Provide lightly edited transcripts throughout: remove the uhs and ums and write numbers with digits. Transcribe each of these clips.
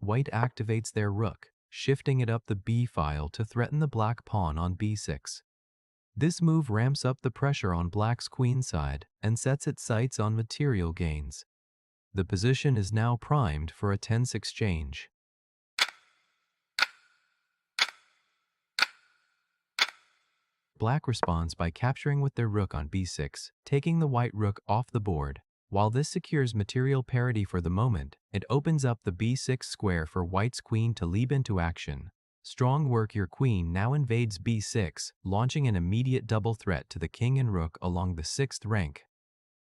White activates their rook, shifting it up the b file to threaten the black pawn on b6. This move ramps up the pressure on black's queen side and sets its sights on material gains. The position is now primed for a tense exchange. Black responds by capturing with their rook on b6, taking the white rook off the board. While this secures material parity for the moment, it opens up the b6 square for white's queen to leap into action. Strong work, your queen now invades b6, launching an immediate double threat to the king and rook along the 6th rank.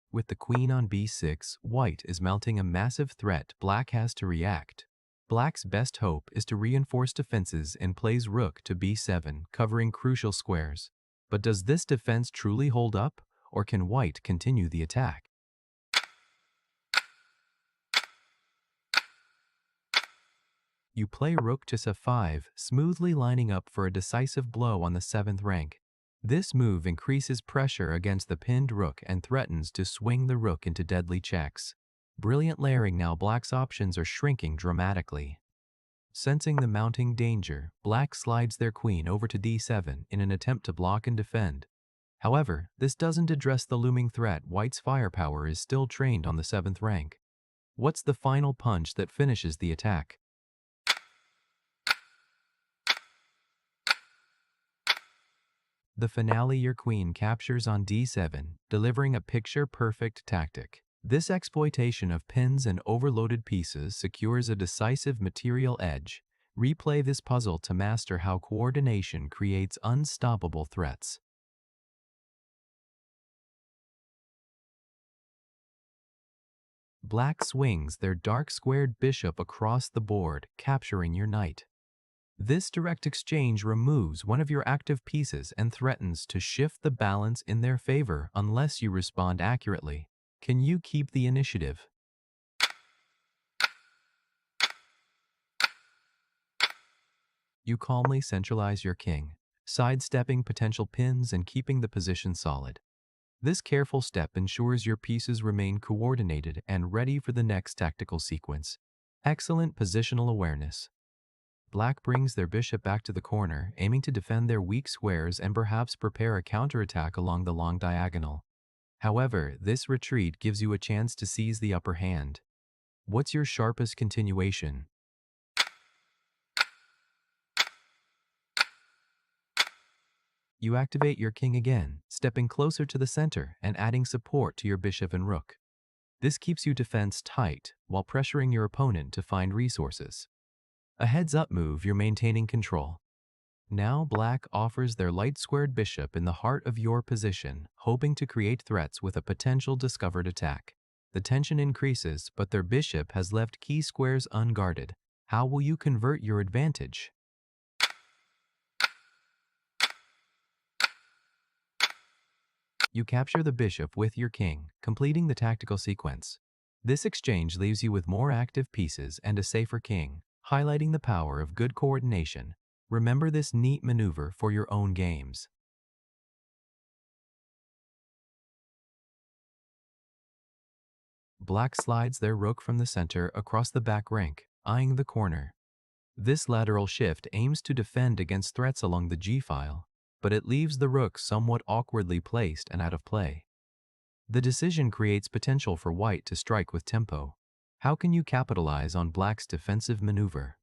With the queen on b6, white is mounting a massive threat. Black has to react. Black's best hope is to reinforce defenses and plays rook to b7, covering crucial squares. But does this defense truly hold up, or can white continue the attack? You play rook to c5, smoothly lining up for a decisive blow on the 7th rank. This move increases pressure against the pinned rook and threatens to swing the rook into deadly checks. Brilliant layering. Now black's options are shrinking dramatically. Sensing the mounting danger, black slides their queen over to d7 in an attempt to block and defend. However, this doesn't address the looming threat. White's firepower is still trained on the 7th rank. What's the final punch that finishes the attack? The finale, your queen captures on d7, delivering a picture-perfect tactic. This exploitation of pins and overloaded pieces secures a decisive material edge. Replay this puzzle to master how coordination creates unstoppable threats. Black swings their dark-squared bishop across the board, capturing your knight. This direct exchange removes one of your active pieces and threatens to shift the balance in their favor unless you respond accurately. Can you keep the initiative? You calmly centralize your king, sidestepping potential pins and keeping the position solid. This careful step ensures your pieces remain coordinated and ready for the next tactical sequence. Excellent positional awareness. Black brings their bishop back to the corner, aiming to defend their weak squares and perhaps prepare a counterattack along the long diagonal. However, this retreat gives you a chance to seize the upper hand. What's your sharpest continuation? You activate your king again, stepping closer to the center and adding support to your bishop and rook. This keeps you defense tight while pressuring your opponent to find resources. A heads-up move, you're maintaining control. Now black offers their light-squared bishop in the heart of your position, hoping to create threats with a potential discovered attack. The tension increases, but their bishop has left key squares unguarded. How will you convert your advantage? You capture the bishop with your king, completing the tactical sequence. This exchange leaves you with more active pieces and a safer king, highlighting the power of good coordination. Remember this neat maneuver for your own games. Black slides their rook from the center across the back rank, eyeing the corner. This lateral shift aims to defend against threats along the g-file, but it leaves the rook somewhat awkwardly placed and out of play. The decision creates potential for white to strike with tempo. How can you capitalize on black's defensive maneuver?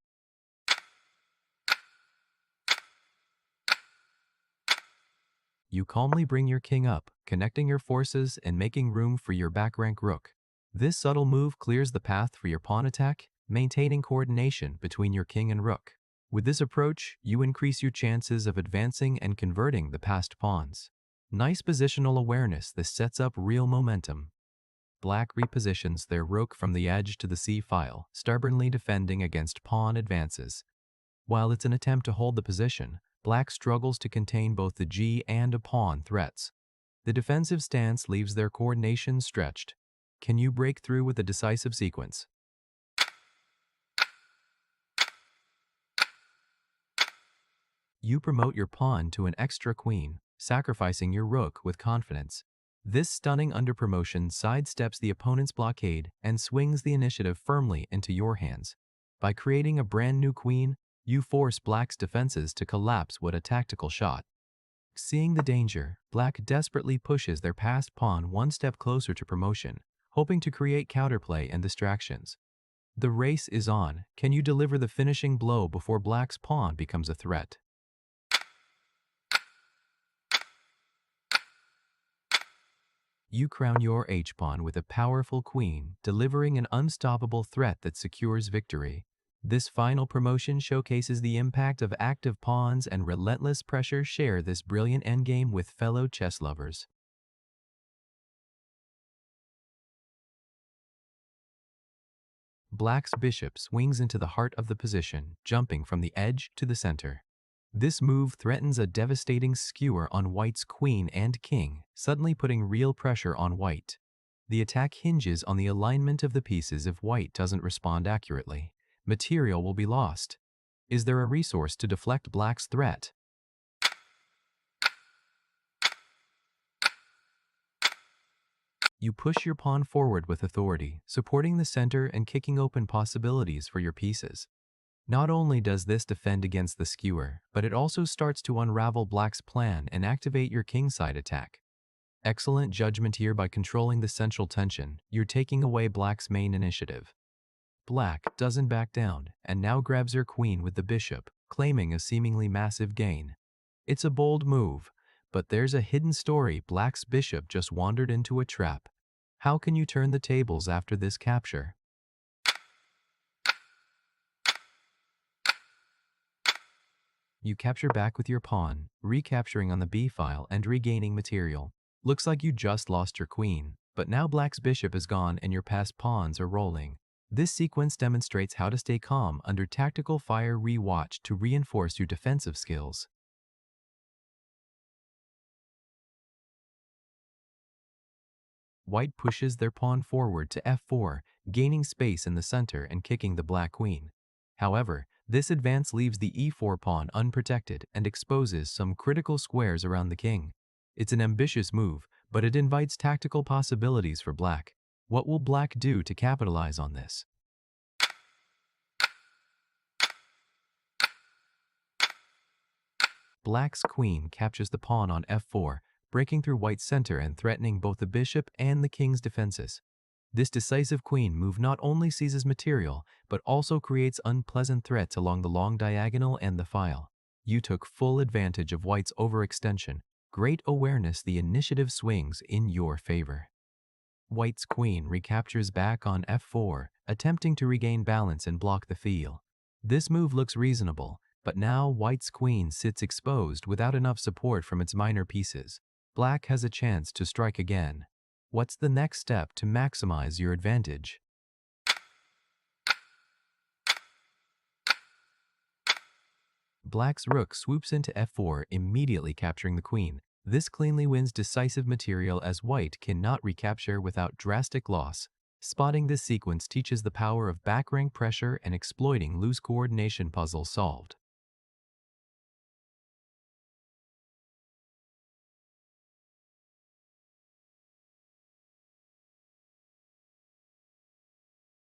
You calmly bring your king up, connecting your forces and making room for your back rank rook. This subtle move clears the path for your pawn attack, maintaining coordination between your king and rook. With this approach, you increase your chances of advancing and converting the passed pawns. Nice positional awareness. This sets up real momentum. Black repositions their rook from the edge to the c-file, stubbornly defending against pawn advances. While it's an attempt to hold the position, black struggles to contain both the g and a pawn threats. The defensive stance leaves their coordination stretched. Can you break through with a decisive sequence? You promote your pawn to an extra queen, sacrificing your rook with confidence. This stunning underpromotion sidesteps the opponent's blockade and swings the initiative firmly into your hands. By creating a brand new queen, you force Black's defenses to collapse with a tactical shot. Seeing the danger, Black desperately pushes their passed pawn one step closer to promotion, hoping to create counterplay and distractions. The race is on. Can you deliver the finishing blow before Black's pawn becomes a threat? You crown your H-pawn with a powerful queen, delivering an unstoppable threat that secures victory. This final promotion showcases the impact of active pawns and relentless pressure. Share this brilliant endgame with fellow chess lovers. Black's bishop swings into the heart of the position, jumping from the edge to the center. This move threatens a devastating skewer on White's queen and king, suddenly putting real pressure on White. The attack hinges on the alignment of the pieces. If White doesn't respond accurately, material will be lost. Is there a resource to deflect Black's threat? You push your pawn forward with authority, supporting the center and kicking open possibilities for your pieces. Not only does this defend against the skewer, but it also starts to unravel Black's plan and activate your kingside attack. Excellent judgment here. By controlling the central tension, you're taking away Black's main initiative. Black doesn't back down and now grabs her queen with the bishop, claiming a seemingly massive gain. It's a bold move, but there's a hidden story. Black's bishop just wandered into a trap. How can you turn the tables after this capture? You capture back with your pawn, recapturing on the b-file and regaining material. Looks like you just lost your queen, but now Black's bishop is gone and your passed pawns are rolling. This sequence demonstrates how to stay calm under tactical fire. Rewatch to reinforce your defensive skills. White pushes their pawn forward to f4, gaining space in the center and kicking the Black queen. However, this advance leaves the e4 pawn unprotected and exposes some critical squares around the king. It's an ambitious move, but it invites tactical possibilities for Black. What will Black do to capitalize on this? Black's queen captures the pawn on f4, breaking through White's center and threatening both the bishop and the king's defenses. This decisive queen move not only seizes material, but also creates unpleasant threats along the long diagonal and the file. You took full advantage of White's overextension. Great awareness. The initiative swings in your favor. White's queen recaptures back on f4, attempting to regain balance and block the field. This move looks reasonable, but now White's queen sits exposed without enough support from its minor pieces. Black has a chance to strike again. What's the next step to maximize your advantage? Black's rook swoops into f4, immediately capturing the queen. This cleanly wins decisive material as White cannot recapture without drastic loss. Spotting this sequence teaches the power of back rank pressure and exploiting loose coordination. Puzzle solved.